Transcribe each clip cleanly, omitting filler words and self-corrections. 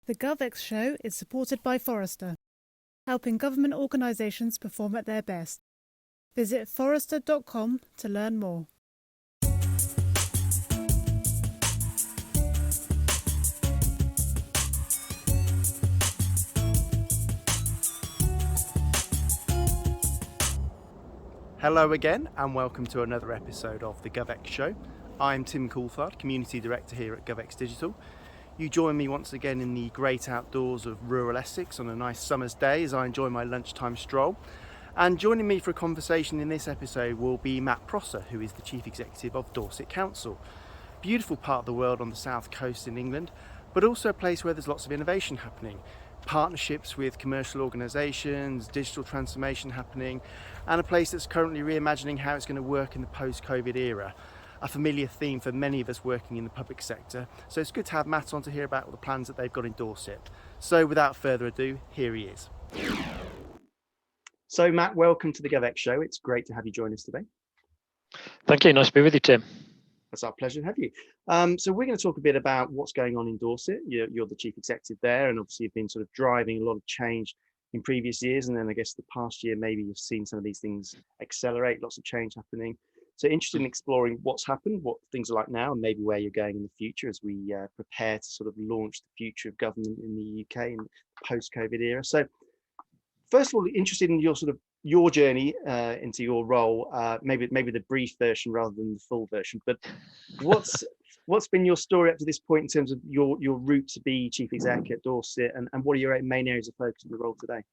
The GovX show is supported by Forrester, helping government organisations perform at their best. Visit forrester.com to learn more. Hello again and welcome to another episode of the GovX show. I'm Tim Coulthard, Community Director here at GovX Digital. You join me once again in the great outdoors of rural Essex on a nice summer's day as I enjoy my lunchtime stroll. And joining me for a conversation in this episode will be Matt Prosser, who is the Chief Executive of Dorset Council. Beautiful part of the world on the south coast in England, but also a place where there's lots of innovation happening. Partnerships with commercial organisations, digital transformation happening, and a place that's currently reimagining how it's going to work in the post-COVID era. A familiar theme for many of us working in the public sector. So it's good to have Matt on to hear about all the plans that they've got in Dorset. So without further ado, here he is. So Matt, welcome to the GovX show. It's great to have you join us today. Thank you. Nice to be with you, Tim. It's our pleasure to have you. So we're going to talk a bit about what's going on in Dorset. You're the chief executive there, and obviously you've been sort of driving a lot of change in previous years. And then I guess the past year, maybe you've seen some of these things accelerate, lots of change happening. So interested in exploring what's happened, what things are like now, and maybe where you're going in the future as we prepare to sort of launch the future of government in the UK in the post-COVID era. So first of all, interested in your journey into your role, maybe the brief version rather than the full version. But what's been your story up to this point in terms of your route to be chief exec at Dorset, and what are your main areas of focus in the role today?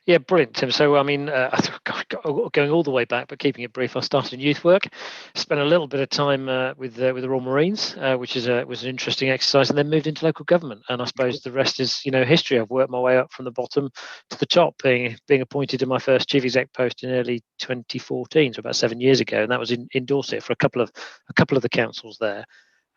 Yeah, brilliant, Tim. So, I mean, going all the way back, but keeping it brief, I started in youth work, spent a little bit of time with the Royal Marines, which was an interesting exercise, and then moved into local government. And I suppose the rest is, history. I've worked my way up from the bottom to the top, being appointed to my first chief exec post in early 2014, so about 7 years ago, and that was in Dorset for a couple of the councils there,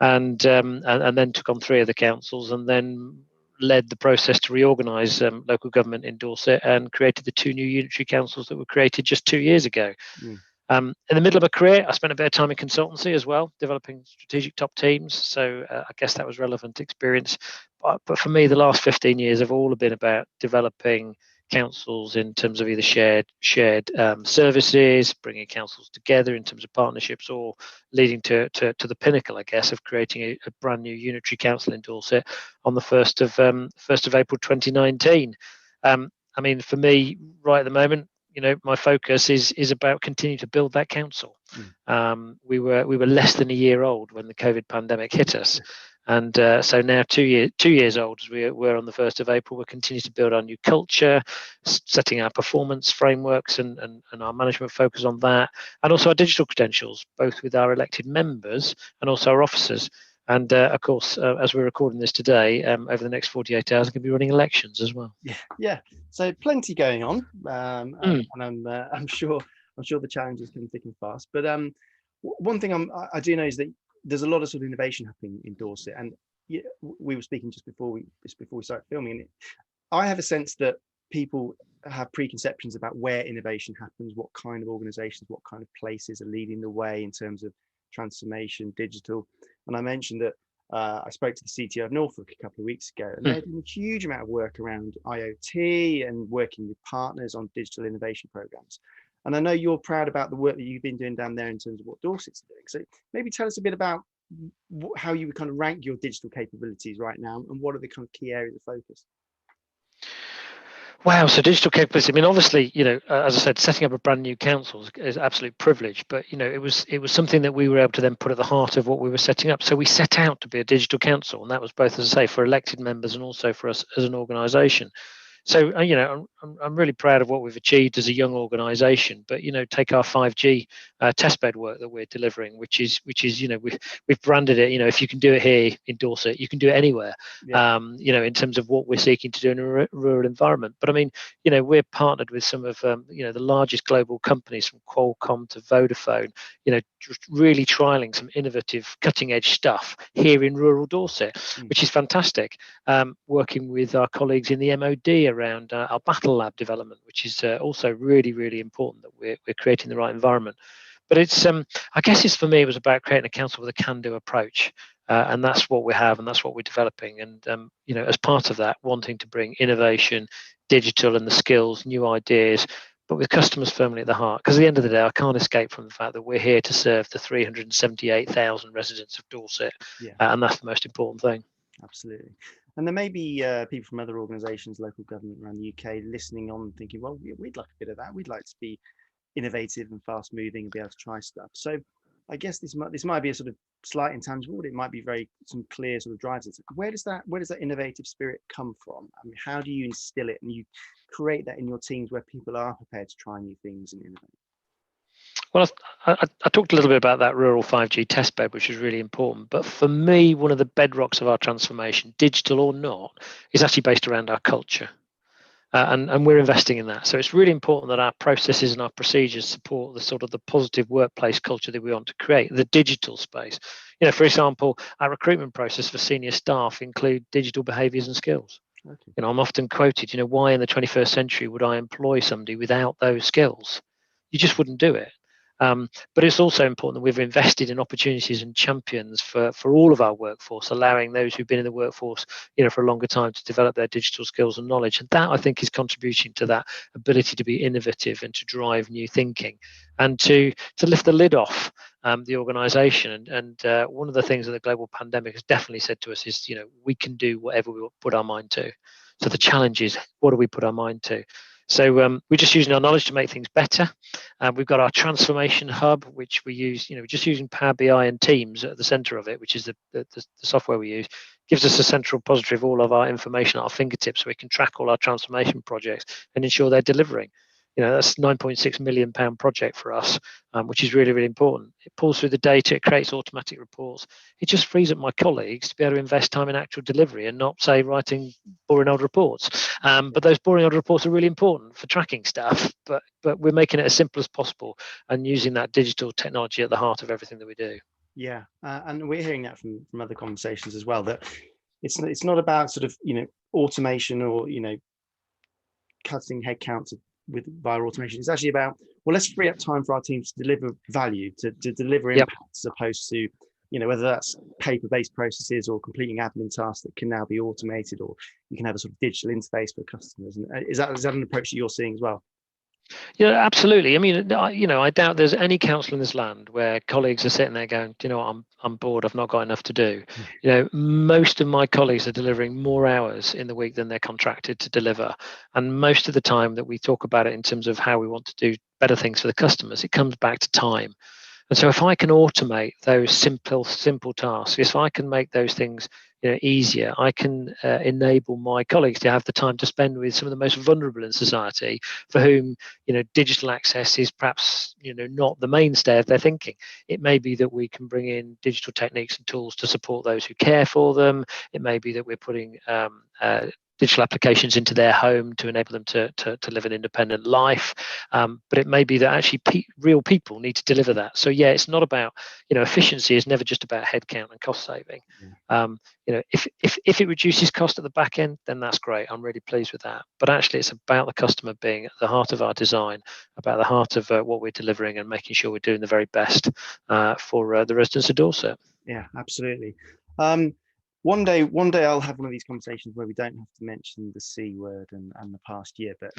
and then took on 3 of the councils, and then led the process to reorganise local government in Dorset and created the 2 new unitary councils that were created just 2 years ago. In the middle of my career, I spent a bit of time in consultancy as well, developing strategic top teams. So I guess that was relevant experience. But for me, the last 15 years have all been about developing councils in terms of either shared services, bringing councils together in terms of partnerships, or leading to the pinnacle, I guess, of creating a brand new unitary council in Dorset on the 1st of April 2019. I mean, for me, right at the moment, my focus is about continuing to build that council. We were less than a year old when the COVID pandemic hit us. And so now 2 years old, as we're on the 1st of April, we're continuing to build our new culture, setting our performance frameworks and our management focus on that, and also our digital credentials, both with our elected members and also our officers. And of course, as we're recording this today, over the next 48 hours, I'm going to be running elections as well. Yeah. So plenty going on, and I'm sure the challenges come thick and fast. But one thing I do know is that there's a lot of sort of innovation happening in Dorset, and we were speaking just before we started filming, and I have a sense that people have preconceptions about where innovation happens, what kind of organisations, what kind of places are leading the way in terms of transformation, digital. And I mentioned that I spoke to the CTO of Norfolk a couple of weeks ago, and they're doing a huge amount of work around IoT and working with partners on digital innovation programs. And I know you're proud about the work that you've been doing down there in terms of what Dorset's doing. So maybe tell us a bit about how you would kind of rank your digital capabilities right now, and what are the kind of key areas of focus? Wow, so digital capability. I mean, obviously, as I said, setting up a brand new council is an absolute privilege. But it was something that we were able to then put at the heart of what we were setting up. So we set out to be a digital council, and that was both, as I say, for elected members and also for us as an organisation. So, I'm really proud of what we've achieved as a young organisation. But, take our 5G testbed work that we're delivering, which is we've branded it. If you can do it here in Dorset, you can do it anywhere. Yeah. In terms of what we're seeking to do in a rural environment. But I mean, we're partnered with some of the largest global companies, from Qualcomm to Vodafone. Just really trialing some innovative, cutting-edge stuff here in rural Dorset, which is fantastic. Working with our colleagues in the MOD around our battle lab development, which is also really, really important that we're creating the right environment. But it's, I guess, for me, it was about creating a council with a can-do approach. And that's what we have, and that's what we're developing. And as part of that, wanting to bring innovation, digital, and the skills, new ideas, but with customers firmly at the heart. Because at the end of the day, I can't escape from the fact that we're here to serve the 378,000 residents of Dorset, and that's the most important thing. Absolutely. And there may be people from other organisations, local government around the UK, listening on, thinking, well, we'd like a bit of that. We'd like to be innovative and fast moving and be able to try stuff. So I guess this might be a sort of slight intangible, but it might be some clear sort of drives. Where does that innovative spirit come from? I mean, how do you instill it and you create that in your teams where people are prepared to try new things and innovate? Well, I talked a little bit about that rural 5G testbed, which is really important. But for me, one of the bedrocks of our transformation, digital or not, is actually based around our culture. And we're investing in that. So it's really important that our processes and our procedures support the sort of the positive workplace culture that we want to create, the digital space. For example, our recruitment process for senior staff include digital behaviours and skills. Okay. I'm often quoted, why in the 21st century would I employ somebody without those skills? You just wouldn't do it. But it's also important that we've invested in opportunities and champions for all of our workforce, allowing those who've been in the workforce, for a longer time to develop their digital skills and knowledge. And that, I think, is contributing to that ability to be innovative and to drive new thinking and to lift the lid off the organisation. And one of the things that the global pandemic has definitely said to us is, we can do whatever we put our mind to. So the challenge is, what do we put our mind to? So we're just using our knowledge to make things better. We've got our transformation hub, which we use, just using Power BI and Teams at the center of it, which is the software we use, gives us a central repository of all of our information at our fingertips so we can track all our transformation projects and ensure they're delivering. That's a £9.6 million project for us, which is really, really important. It pulls through the data, it creates automatic reports. It just frees up my colleagues to be able to invest time in actual delivery and not, say, writing boring old reports. But those boring old reports are really important for tracking stuff, but we're making it as simple as possible and using that digital technology at the heart of everything that we do. Yeah, and we're hearing that from other conversations as well, that it's not about sort of, automation or, cutting headcount via automation. It's actually about, well, let's free up time for our teams to deliver value, to deliver impact, as opposed to, whether that's paper-based processes or completing admin tasks that can now be automated, or you can have a sort of digital interface for customers. And is that an approach that you're seeing as well? Yeah, absolutely. I mean, I doubt there's any council in this land where colleagues are sitting there going, do you know what, I'm bored, I've not got enough to do. Most of my colleagues are delivering more hours in the week than they're contracted to deliver. And most of the time that we talk about it in terms of how we want to do better things for the customers, it comes back to time. And so if I can automate those simple tasks, if I can make those things easier, I can enable my colleagues to have the time to spend with some of the most vulnerable in society, for whom digital access is perhaps not the mainstay of their thinking. It may be that we can bring in digital techniques and tools to support those who care for them. It may be that we're putting digital applications into their home to enable them to live an independent life. But it may be that actually real people need to deliver that. So yeah, it's not about, efficiency is never just about headcount and cost saving. If it reduces cost at the back end, then that's great. I'm really pleased with that. But actually it's about the customer being at the heart of our design, about the heart of what we're delivering, and making sure we're doing the very best for the residents of Dorset. Yeah, absolutely. One day I'll have one of these conversations where we don't have to mention the C word and the past year, but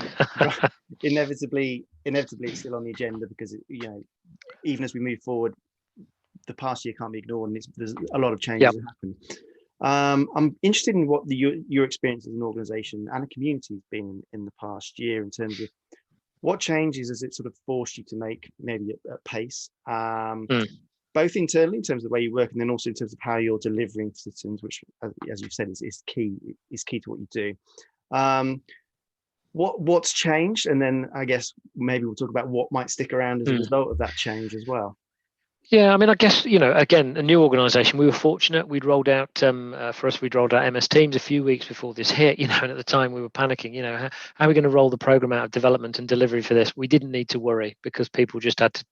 inevitably it's still on the agenda, because even as we move forward, the past year can't be ignored, and there's a lot of changes that happen. I'm interested in what your experience as an organisation and a community has been in the past year, in terms of what changes has it sort of forced you to make, maybe at pace, both internally in terms of the way you work, and then also in terms of how you're delivering to citizens, which, as you've said, is key to what you do. What's changed, and then I guess maybe we'll talk about what might stick around as a result of that change as well. Yeah, I mean, I guess, again, a new organisation, we were fortunate. We'd rolled out, we'd rolled out MS Teams a few weeks before this hit, and at the time we were panicking, how are we going to roll the programme out of development and delivery for this? We didn't need to worry, because people just had to,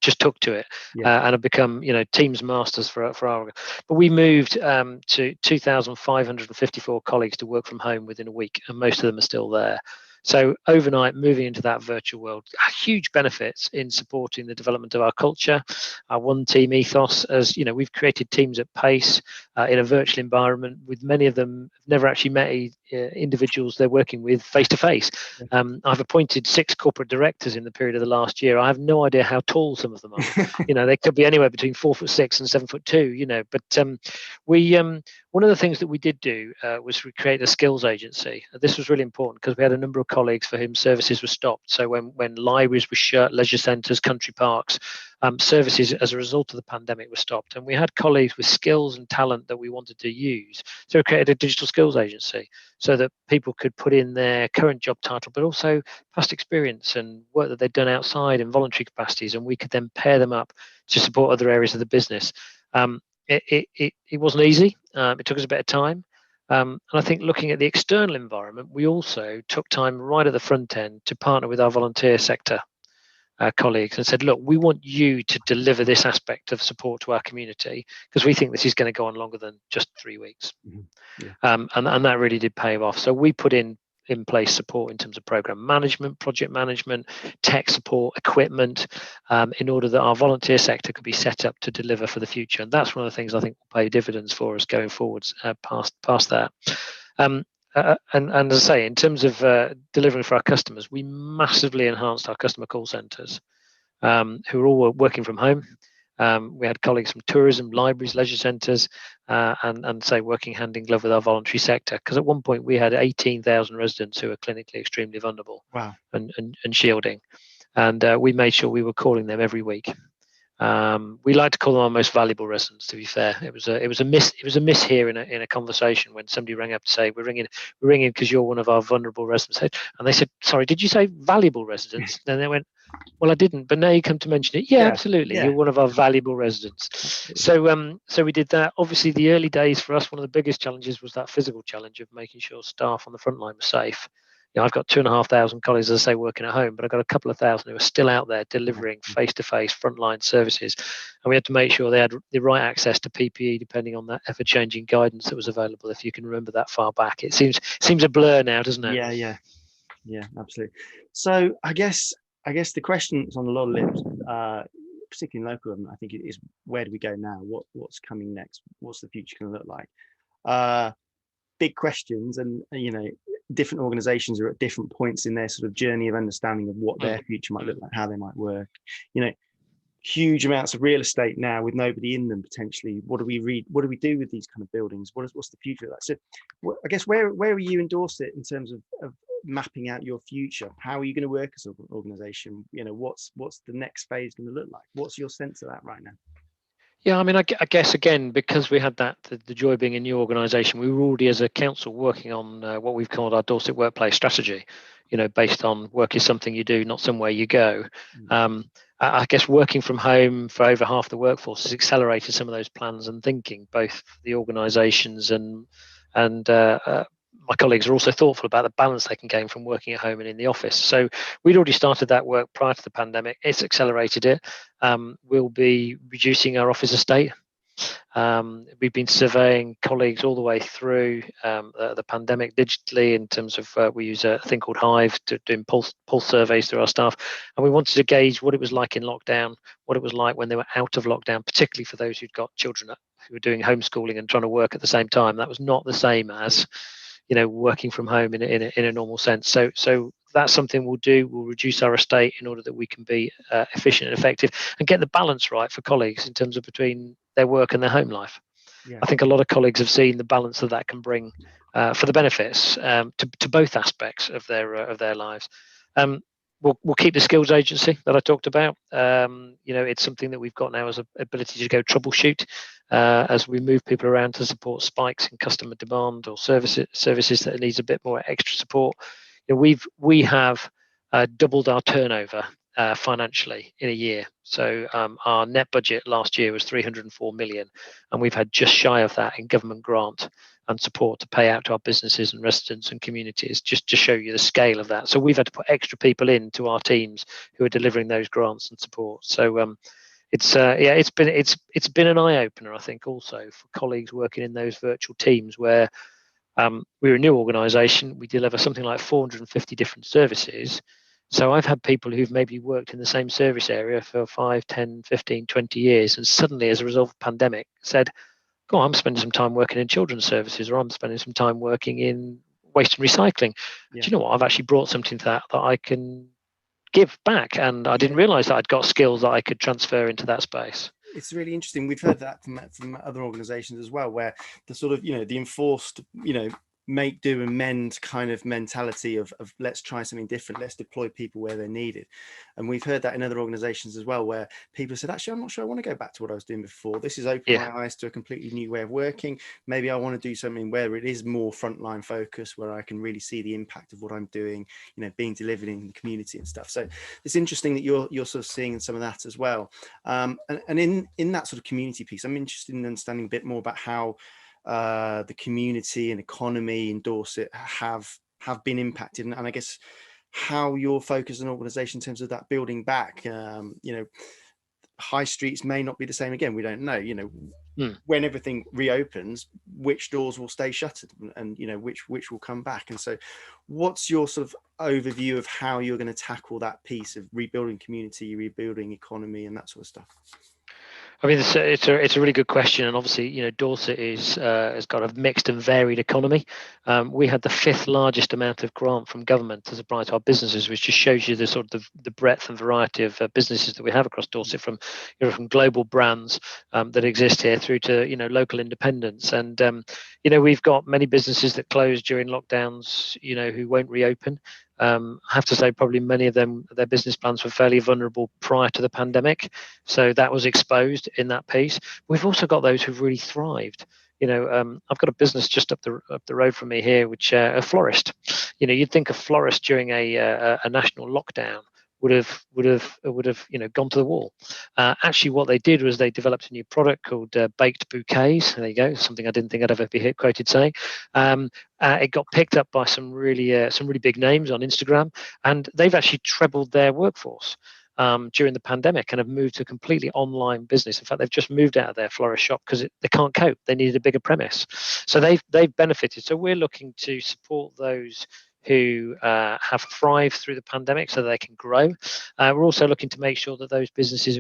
just took to it and have become, Teams masters for our. But we moved to 2,554 colleagues to work from home within a week, and most of them are still there. So overnight, moving into that virtual world, huge benefits in supporting the development of our culture, our one team ethos. As you know, we've created teams at pace in a virtual environment, with many of them never actually met individuals they're working with face to face. I've appointed 6 corporate directors in the period of the last year. I have no idea how tall some of them are. You know, they could be anywhere between 4'6" and 7'2". You know, but we one of the things that we did do was we created a skills agency. This was really important because we had a number of colleagues for whom services were stopped. So when libraries were shut, leisure centres, country parks, services as a result of the pandemic were stopped. And we had colleagues with skills and talent that we wanted to use. So we created a digital skills agency so that people could put in their current job title, but also past experience and work that they'd done outside in voluntary capacities. And we could then pair them up to support other areas of the business. It wasn't easy. It took us a bit of time. And I think looking at the external environment, we also took time right at the front end to partner with our volunteer sector colleagues and said, look, we want you to deliver this aspect of support to our community because we think this is going to go on longer than just 3 weeks. And that really did pay off. So we put in place support in terms of program management, project management, tech support, equipment, in order that our volunteer sector could be set up to deliver for the future. And that's one of the things I think will pay dividends for us going forwards past that. And as I say, in terms of delivering for our customers, we massively enhanced our customer call centres, who are all working from home. We had colleagues from tourism, libraries, leisure centres, and say working hand in glove with our voluntary sector. Because at one point we had 18,000 residents who were clinically extremely vulnerable. Wow. and shielding, and we made sure we were calling them every week. We like to call them our most valuable residents. To be fair, it was a miss here in a conversation when somebody rang up to say we're ringing because you're one of our vulnerable residents, and they said, sorry, did you say valuable residents? Then they went, well, I didn't, but now you come to mention it. Yeah, absolutely. Yeah. You're one of our valuable residents. So we did that. Obviously, the early days for us, one of the biggest challenges was that physical challenge of making sure staff on the front line were safe. You know, I've got 2,500 colleagues, as I say, working at home, but I've got a couple of thousand who are still out there delivering face-to-face frontline services. And we had to make sure they had the right access to PPE, depending on that ever-changing guidance that was available. If you can remember that far back, it seems a blur now, doesn't it? Yeah, absolutely. So I guess the question that's on a lot of lips, particularly in local government, I think it is, where do we go now? What's coming next? What's the future going to look like? Big questions, and you know, different organizations are at different points in their sort of journey of understanding of what their future might look like, how they might work. You know, huge amounts of real estate now with nobody in them potentially. What do we do with these kind of buildings? What's the future of that? So I guess where are you in Dorset in terms of mapping out your future? How are you going to work as an organization? You know, what's the next phase going to look like? What's your sense of that right now? Yeah, I mean, I guess, again, because we had the joy of being a new organisation, we were already as a council working on what we've called our Dorset Workplace Strategy, you know, based on work is something you do, not somewhere you go. I guess working from home for over half the workforce has accelerated some of those plans and thinking, both for the organisations and my colleagues are also thoughtful about the balance they can gain from working at home and in the office. So we'd already started that work prior to the pandemic. It's accelerated it. We'll be reducing our office estate. We've been surveying colleagues all the way through the pandemic digitally, in terms of we use a thing called Hive to doing pulse surveys through our staff, and we wanted to gauge what it was like in lockdown, what it was like when they were out of lockdown, particularly for those who'd got children who were doing homeschooling and trying to work at the same time. That was not the same as, you know, working from home in a normal sense. So that's something we'll do. We'll reduce our estate in order that we can be efficient and effective and get the balance right for colleagues in terms of between their work and their home life. I think a lot of colleagues have seen the balance that can bring for the benefits to both aspects of their lives. We'll keep the skills agency that I talked about. You know, it's something that we've got now as an ability to go troubleshoot as we move people around to support spikes in customer demand or services that needs a bit more extra support. You know, we have doubled our turnover financially in a year. So our net budget last year was 304 million, and we've had just shy of that in government grant and support to pay out to our businesses and residents and communities, just to show you the scale of that. So we've had to put extra people into our teams who are delivering those grants and support. So it's been an eye opener, I think, also for colleagues working in those virtual teams where We're a new organisation. We deliver something like 450 different services. So I've had people who've maybe worked in the same service area for 5, 10, 15, 20 years, and suddenly, as a result of the pandemic, said, "Oh, I'm spending some time working in children's services, or I'm spending some time working in waste and recycling. Yeah. Do you know what? I've actually brought something to that I can give back, and I didn't realise that I'd got skills that I could transfer into that space." It's really interesting. We've heard that from other organizations as well, where the sort of, the enforced, make do and mend kind of mentality of let's try something different, let's deploy people where they're needed. And we've heard that in other organizations as well, where people said, actually, I'm not sure I want to go back to what I was doing before. This has opened my eyes to a completely new way of working. Maybe I want to do something where it is more frontline focus, where I can really see the impact of what I'm doing, being delivered in the community and stuff. So it's interesting that you're sort of seeing some of that as well. And in that sort of community piece, I'm interested in understanding a bit more about how the community and economy in Dorset have been impacted, and I guess how your focus as an organisation in terms of that building back. High streets may not be the same again. We don't know. When everything reopens, which doors will stay shuttered, and which will come back. And so, what's your sort of overview of how you're going to tackle that piece of rebuilding community, rebuilding economy, and that sort of stuff? I mean, it's a really good question, and obviously, Dorset has got a mixed and varied economy. We had the 5th largest amount of grant from government to supply to our businesses, which just shows you the sort of the breadth and variety of businesses that we have across Dorset, from global brands that exist here through to local independents. And we've got many businesses that closed during lockdowns, who won't reopen. I have to say, probably many of them, their business plans were fairly vulnerable prior to the pandemic, so that was exposed in that piece. We've also got those who've really thrived. I've got a business just up the road from me here, which a florist. You'd think a florist during a national lockdown would have gone to the wall. Actually, what they did was they developed a new product called baked bouquets. There you go, something I didn't think I'd ever be quoted saying. It got picked up by some really big names on Instagram, and they've actually trebled their workforce during the pandemic and have moved to a completely online business. In fact, they've just moved out of their florist shop because they can't cope. They needed a bigger premise, so they've benefited. So we're looking to support those who have thrived through the pandemic so that they can grow. We're also looking to make sure that those businesses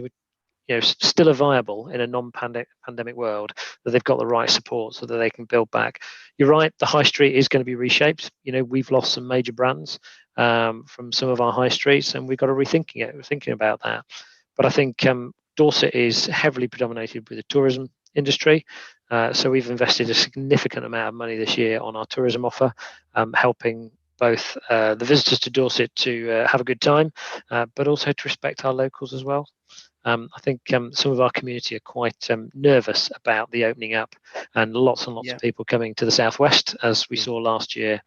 still are viable in a non-pandemic world, that they've got the right support so that they can build back. You're right, the high street is going to be reshaped. We've lost some major brands from some of our high streets, and we've got to We're thinking about that. But I think Dorset is heavily predominated with the tourism industry. So we've invested a significant amount of money this year on our tourism offer, helping both the visitors to Dorset to have a good time, but also to respect our locals as well. I think some of our community are quite nervous about the opening up, and lots of people coming to the southwest, as we saw last year,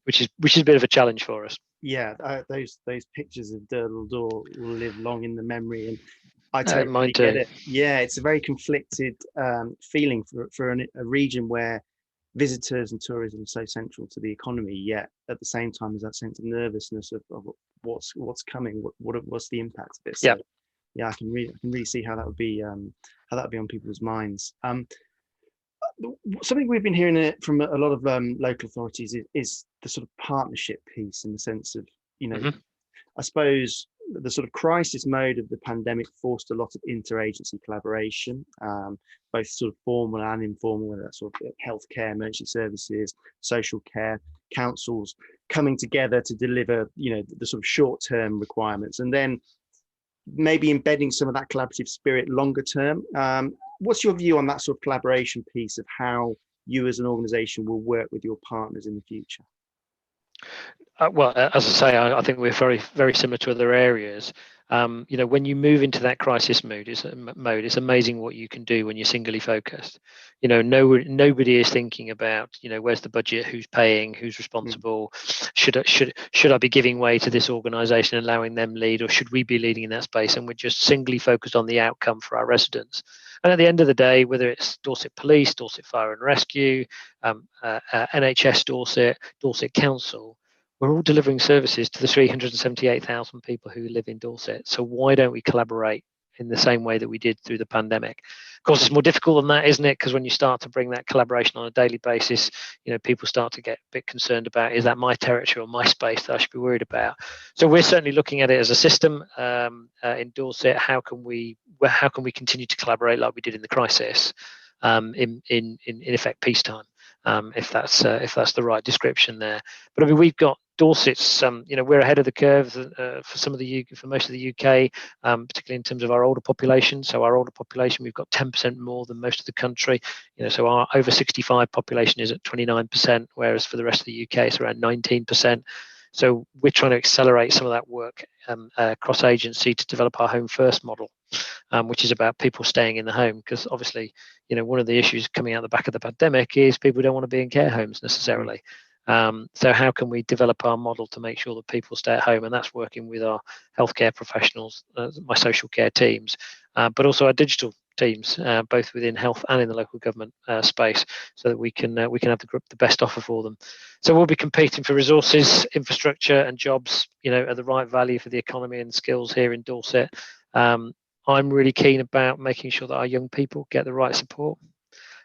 which is a bit of a challenge for us. Yeah, those pictures of Durdle Door will live long in the memory, and I totally get it. Yeah, it's a very conflicted feeling for a region where visitors and tourism are so central to the economy, yet at the same time there's that sense of nervousness of what's coming, what's the impact of it. So, yeah, I can really see how that would be on people's minds. Something we've been hearing from a lot of local authorities is the sort of partnership piece, in the sense of, I suppose the sort of crisis mode of the pandemic forced a lot of interagency collaboration, both sort of formal and informal, whether that's sort of healthcare, emergency services, social care, councils coming together to deliver, the sort of short-term requirements, and then maybe embedding some of that collaborative spirit longer term. What's your view on that sort of collaboration piece of how you as an organization will work with your partners in the future? Well, as I say, I think we're very, very similar to other areas. When you move into that crisis mode, it's amazing what you can do when you're singly focused. Nobody is thinking about, where's the budget, who's paying, who's responsible. Should I be giving way to this organisation, allowing them lead, or should we be leading in that space? And we're just singly focused on the outcome for our residents. And at the end of the day, whether it's Dorset Police, Dorset Fire and Rescue, NHS Dorset, Dorset Council, we're all delivering services to the 378,000 people who live in Dorset. So why don't we collaborate in the same way that we did through the pandemic. Of course, it's more difficult than that, isn't it? Because when you start to bring that collaboration on a daily basis, people start to get a bit concerned about, is that my territory or my space that I should be worried about? So we're certainly looking at it as a system in Dorset. How can we continue to collaborate like we did in the crisis, in effect peacetime, if that's the right description there. But I mean, we've got Dorset's, we're ahead of the curve for most of the UK, particularly in terms of our older population. So our older population, we've got 10% more than most of the country. So our over 65 population is at 29%, whereas for the rest of the UK, it's around 19%. So we're trying to accelerate some of that work cross agency to develop our home first model, which is about people staying in the home, because obviously, one of the issues coming out the back of the pandemic is people don't want to be in care homes necessarily. So how can we develop our model to make sure that people stay at home? And that's working with our healthcare professionals, my social care teams, but also our digital teams, both within health and in the local government space, so that we can have the best offer for them. So we'll be competing for resources, infrastructure, and jobs, at the right value for the economy and skills here in Dorset. I'm really keen about making sure that our young people get the right support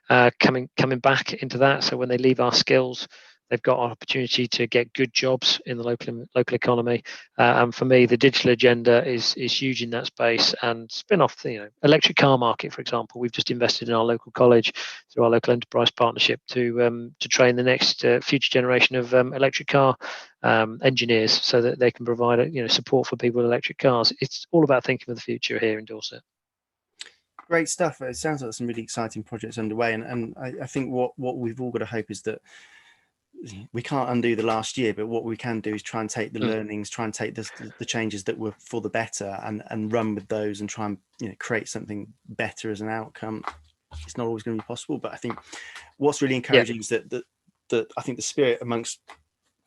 coming back into that. So when they leave our skills, they've got an opportunity to get good jobs in the local economy. And for me, the digital agenda is huge in that space. And spin off the electric car market, for example. We've just invested in our local college through our local enterprise partnership to train the next future generation of electric car engineers, so that they can provide support for people with electric cars. It's all about thinking of the future here in Dorset. Great stuff. It sounds like some really exciting projects underway, and I think what we've all got to hope is that we can't undo the last year, but what we can do is try and take the learnings, try and take the changes that were for the better, and run with those, and try and create something better as an outcome. It's not always going to be possible, but I think what's really encouraging is that I think the spirit amongst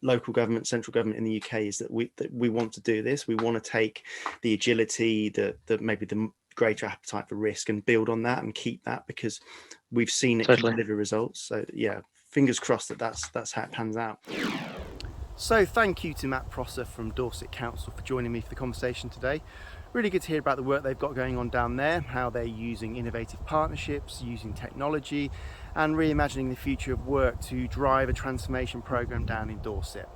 local government, central government in the UK is that we want to do this. We want to take the agility, maybe the greater appetite for risk, and build on that and keep that, because we've seen it can deliver results. So yeah, fingers crossed that's how it pans out. So thank you to Matt Prosser from Dorset Council for joining me for the conversation today. Really good to hear about the work they've got going on down there, how they're using innovative partnerships, using technology, and reimagining the future of work to drive a transformation programme down in Dorset.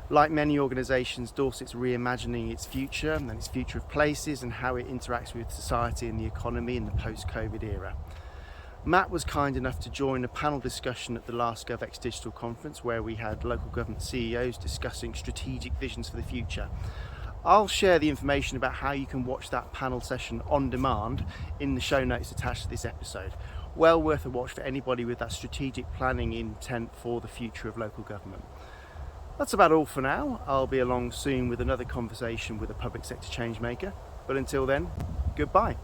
Like many organisations, Dorset's reimagining its future and its future of places and how it interacts with society and the economy in the post-COVID era. Matt was kind enough to join a panel discussion at the last GovX Digital Conference, where we had local government CEOs discussing strategic visions for the future. I'll share the information about how you can watch that panel session on demand in the show notes attached to this episode. Well worth a watch for anybody with that strategic planning intent for the future of local government. That's about all for now. I'll be along soon with another conversation with a public sector changemaker. But until then, goodbye.